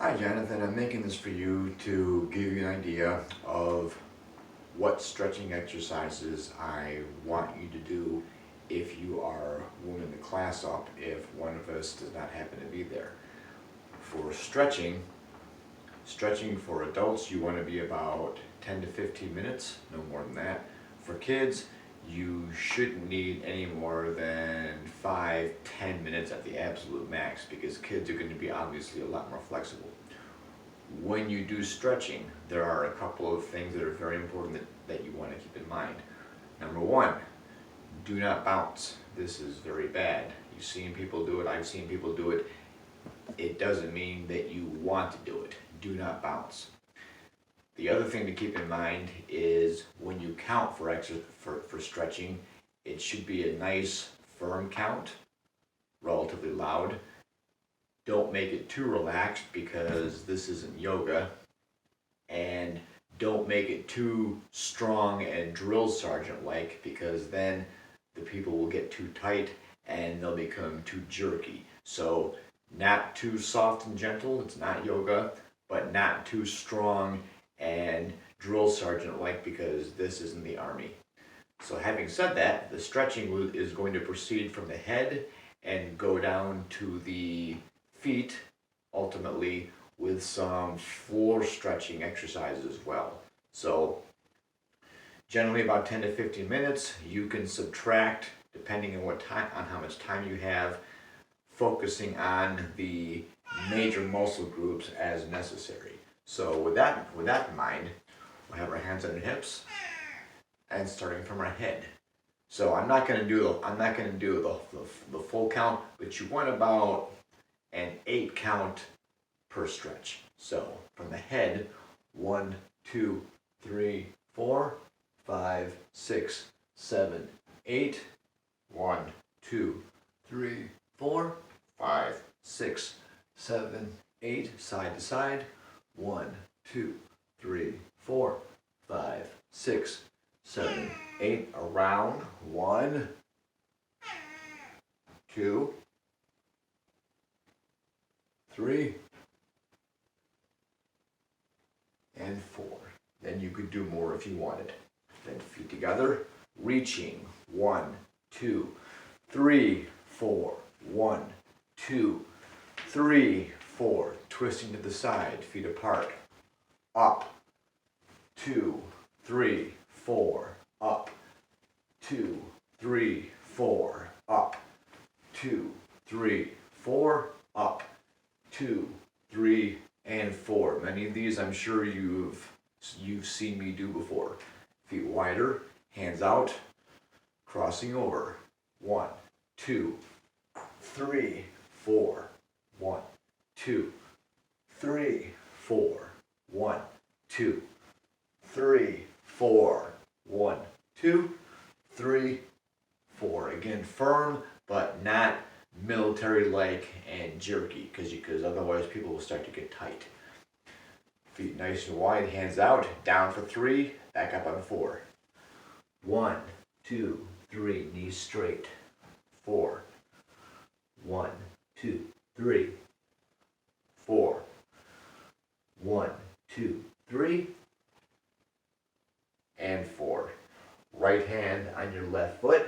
Hi Jonathan, I'm making this for you to give you an idea of what stretching exercises I want you to do if you are warming the class up if one of us does not happen to be there. For stretching for adults you want to be about 10 to 15 minutes, no more than that. For kids, you shouldn't need any more than 5-10 minutes at the absolute max because kids are going to be obviously a lot more flexible. When you do stretching, there are a couple of things that are very important that you want to keep in mind. Number one, do not bounce. This is very bad. You've seen people do it, I've seen people do it. It doesn't mean that you want to do it. Do not bounce. The other thing to keep in mind is when you count for stretching, it should be a nice firm count, relatively loud. Don't make it too relaxed because this isn't yoga, and don't make it too strong and drill sergeant like because then the people will get too tight and they'll become too jerky. So not too soft and gentle, it's not yoga, but not too strong and drill sergeant like because this isn't the army. So having said that, the stretching is going to proceed from the head and go down to the feet, ultimately with some floor stretching exercises as well. So generally about 10 to 15 minutes. You can subtract depending on how much time you have, focusing on the major muscle groups as necessary. So with that in mind, we'll have our hands on our hips and starting from our head. So I'm not going to do the full count, but you want about an 8 count per stretch. So from the head, 1, 2, 3, 4, 5, 6, 7, 8. 1, 2, 3, 4, 5, 6, 7, 8. Side to side. 1, 2, 3, 4, 5, 6, 7, 8. Around. 1, 2, 3, and 4. Then you could do more if you wanted. Then feet together, reaching. 1, 2, 3, 4. 1, 2, 3, 4. Twisting to the side, feet apart. Up. 2, 3, 4. Up. 2, 3, 4. Up. 2, 3, 4. Up. 2, 3, and 4. Many of these I'm sure you've seen me do before. Feet wider, hands out, crossing over. 1, 2, 3, 4. 1, 2, 3, 4. 1, 2, 3, 4. 1, 2, 3, 4. Again, firm, but not military-like and jerky, because otherwise people will start to get tight. Feet nice and wide, hands out, down for 3, back up on 4. 1, 2, 3, knees straight. 4. 1, 2, 3. 4. 1, 2, 3. And 4. Right hand on your left foot,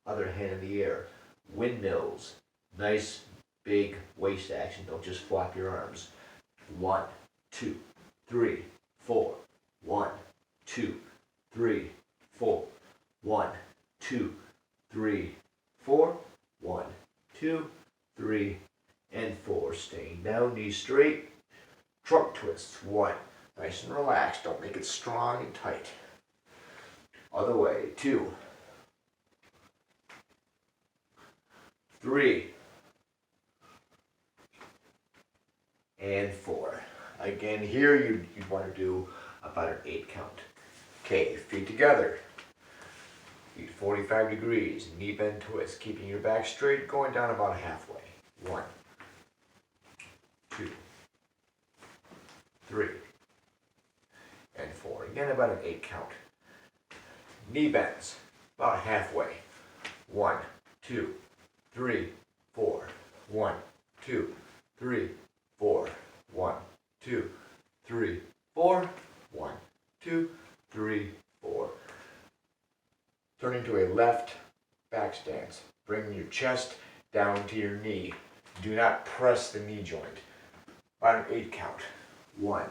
other hand in the air. Windmills. Nice big waist action. Don't just flop your arms. 1, 2, 3, 4. 1, 2, 3, 4. 1, 2, 3, 4. 1, 2, 3, and 4. Staying down, knees straight. Trunk twists. 1. Nice and relaxed. Don't make it strong and tight. Other way. 2, 3, and 4. Again, here you'd want to do about an 8 count. Okay, feet together. Feet 45 degrees, knee bend twist, keeping your back straight, going down about halfway. 1, 2, 3, and 4. Again, about an 8 count. Knee bends, about halfway. 1, 2, 3, 4. 1, 2, 3, 4. 1, 2, 3, 4. 1, 2, 3, 4. Turning to a left back stance. Bring your chest down to your knee. Do not press the knee joint. On an 8 count. 1,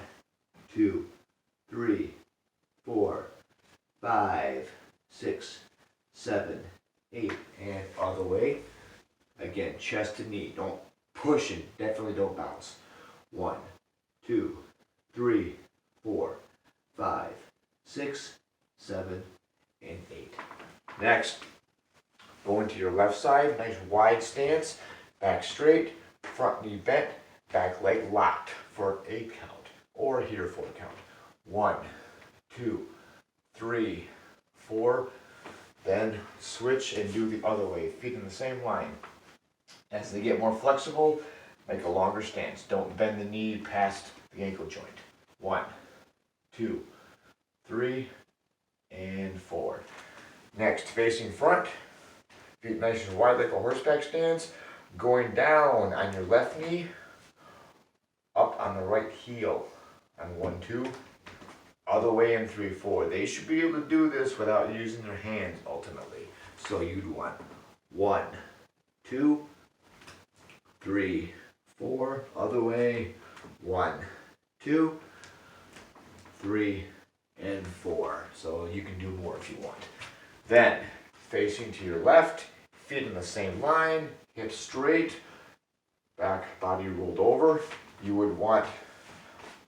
2, 3, 4, 5, 6, 7, 8, and other way. Again, chest to knee. Don't push and definitely don't bounce. 1, 2, 3, 4, 5, 6, 7, and 8. Next, go into your left side, nice wide stance, back straight, front knee bent, back leg locked for an 8 count, or here 4 count. 1, 2, 3, 4. Then switch and do the other way, feet in the same line. As they get more flexible, make a longer stance. Don't bend the knee past the ankle joint. 1, 2, 3, and 4. Next, facing front, feet nice and wide like a horseback stance, going down on your left knee, up on the right heel on 1, 2, other way in 3, 4. They should be able to do this without using their hands ultimately. So you'd want 1, 2, 3, 4, other way, 1, 2, 3, and 4. So you can do more if you want. Then, facing to your left, feet in the same line, hips straight, back body rolled over. You would want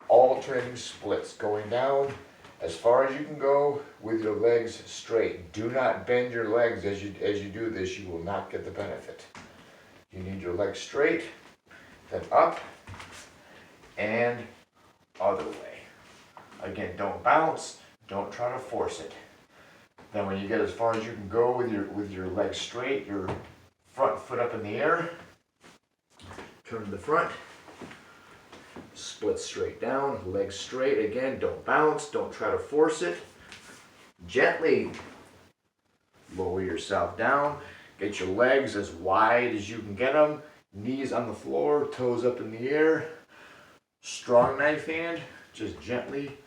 alternating splits going down as far as you can go with your legs straight. Do not bend your legs as you do this. You will not get the benefit. You need your legs straight, then up, and other way. Again, don't bounce, don't try to force it. Then when you get as far as you can go with your legs straight, your front foot up in the air, turn to the front, split straight down, legs straight. Again, don't bounce, don't try to force it. Gently lower yourself down. Get your legs as wide as you can get them. Knees on the floor, toes up in the air. Strong knife hand, just gently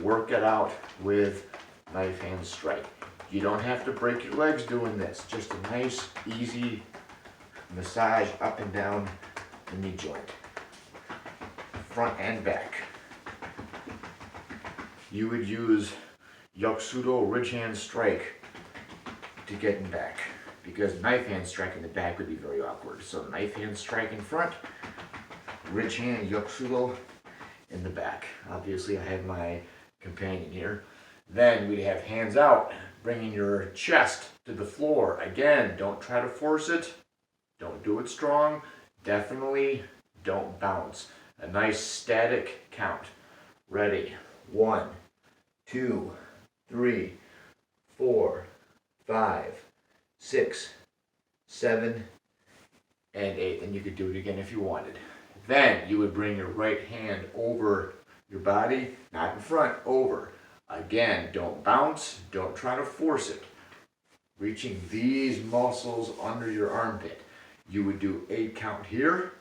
work it out with knife hand strike. You don't have to break your legs doing this. Just a nice, easy massage up and down the knee joint. Front and back. You would use Yokusudo ridge hand strike to get in back, because knife hand strike in the back would be very awkward. So knife hand strike in front, ridge hand Yokusudo in the back. Obviously I have my companion here. Then we'd have hands out, bringing your chest to the floor. Again, don't try to force it. Don't do it strong. Definitely don't bounce. A nice static count. Ready? 1, 2, 3, 4, 5, 6, 7, and 8. And you could do it again if you wanted. Then you would bring your right hand over your body, not in front, over. Again, don't bounce, don't try to force it. Reaching these muscles under your armpit. You would do 8 count here,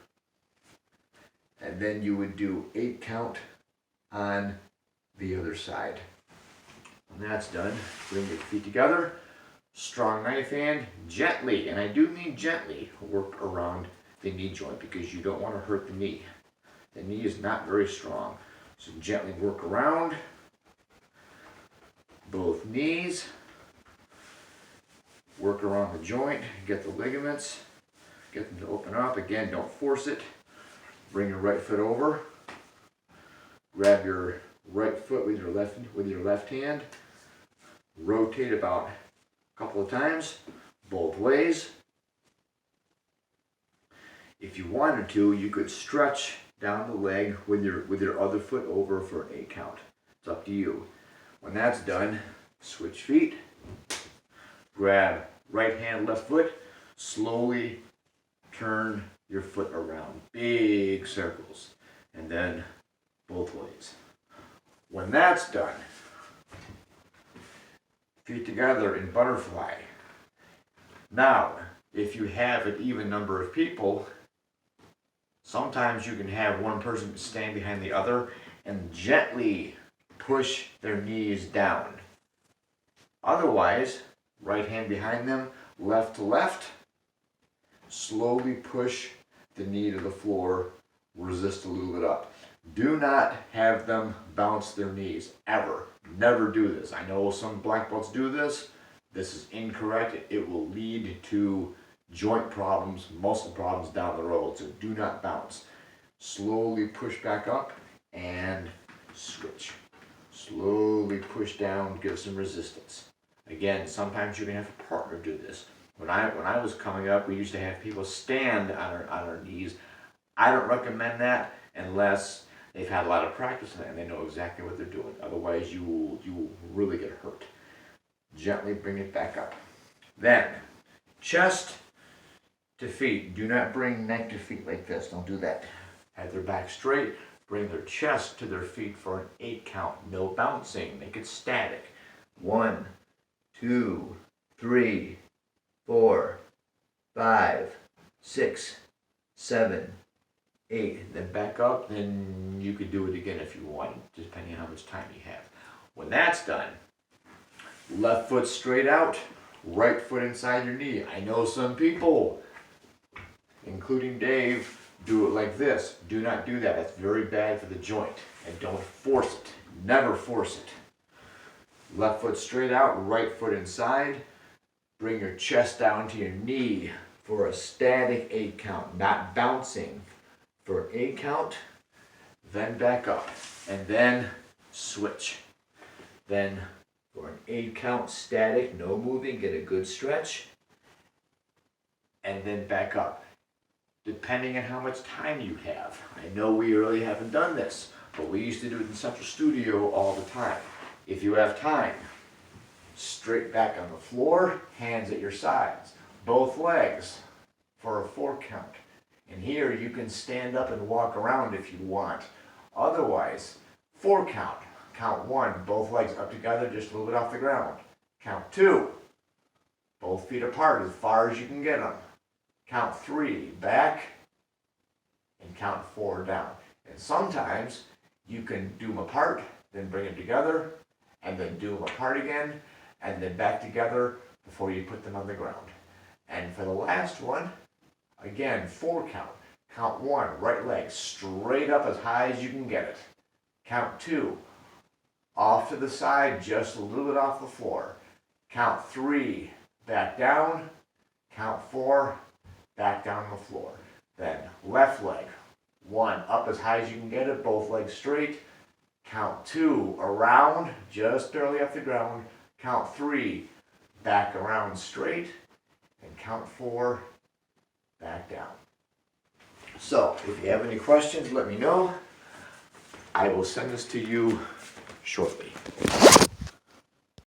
and then you would do 8 count on the other side. When that's done, bring your feet together, strong knife hand, gently, and I do mean gently, work around the knee joint because you don't want to hurt the knee. The knee is not very strong. So gently work around both knees, work around the joint, get the ligaments, get them to open up. Again, don't force it. Bring your right foot over, grab your right foot with your left hand, rotate about a couple of times, both ways. If you wanted to, you could stretch down the leg with your other foot over for an 8 count. It's up to you. When that's done, switch feet, grab right hand, left foot, slowly turn your foot around, big circles, and then both ways. When that's done, feet together in butterfly. Now, if you have an even number of people, Sometimes you can have one person stand behind the other and gently push their knees down. Otherwise, right hand behind them, left to left, slowly push the knee to the floor, resist a little bit up. Do not have them bounce their knees, ever. Never do this. I know some black belts do this. This is incorrect. It will lead to joint problems, muscle problems down the road, so do not bounce. Slowly push back up and switch. Slowly push down, give some resistance. Again, sometimes you're gonna have a partner do this. When I was coming up, we used to have people stand on our knees. I don't recommend that unless they've had a lot of practice and they know exactly what they're doing. Otherwise, you will really get hurt. Gently bring it back up. Then, chest to feet. Do not bring neck to feet like this. Don't do that. Have their back straight. Bring their chest to their feet for an 8 count. No bouncing. Make it static. 1, 2, 3, 4, 5, 6, 7, 8. Then back up. Then you could do it again if you want, depending on how much time you have. When that's done, left foot straight out, right foot inside your knee. I know some people, including Dave, do it like this. Do not do that. That's very bad for the joint. And don't force it. Never force it. Left foot straight out, right foot inside. Bring your chest down to your knee for a static 8 count, not bouncing. For an 8 count, then back up, and then switch. Then for an 8 count static, no moving, get a good stretch, and then back up. Depending on how much time you have. I know we really haven't done this, but we used to do it in Central Studio all the time. If you have time, straight back on the floor, hands at your sides, both legs for a 4 count. And here you can stand up and walk around if you want. Otherwise, 4 count. Count 1, both legs up together, just a little bit off the ground. Count 2, both feet apart as far as you can get them. Count 3, back, and count 4 down. And sometimes you can do them apart, then bring them together, and then do them apart again, and then back together before you put them on the ground. And for the last one, again, 4 count. Count 1, right leg straight up as high as you can get it. Count 2, off to the side, just a little bit off the floor. Count 3, back down. Count 4, back down the floor. Then left leg, 1, up as high as you can get it, both legs straight. Count 2, around, just barely off the ground. Count 3, back around straight. And count 4, back down. So, if you have any questions, let me know. I will send this to you shortly.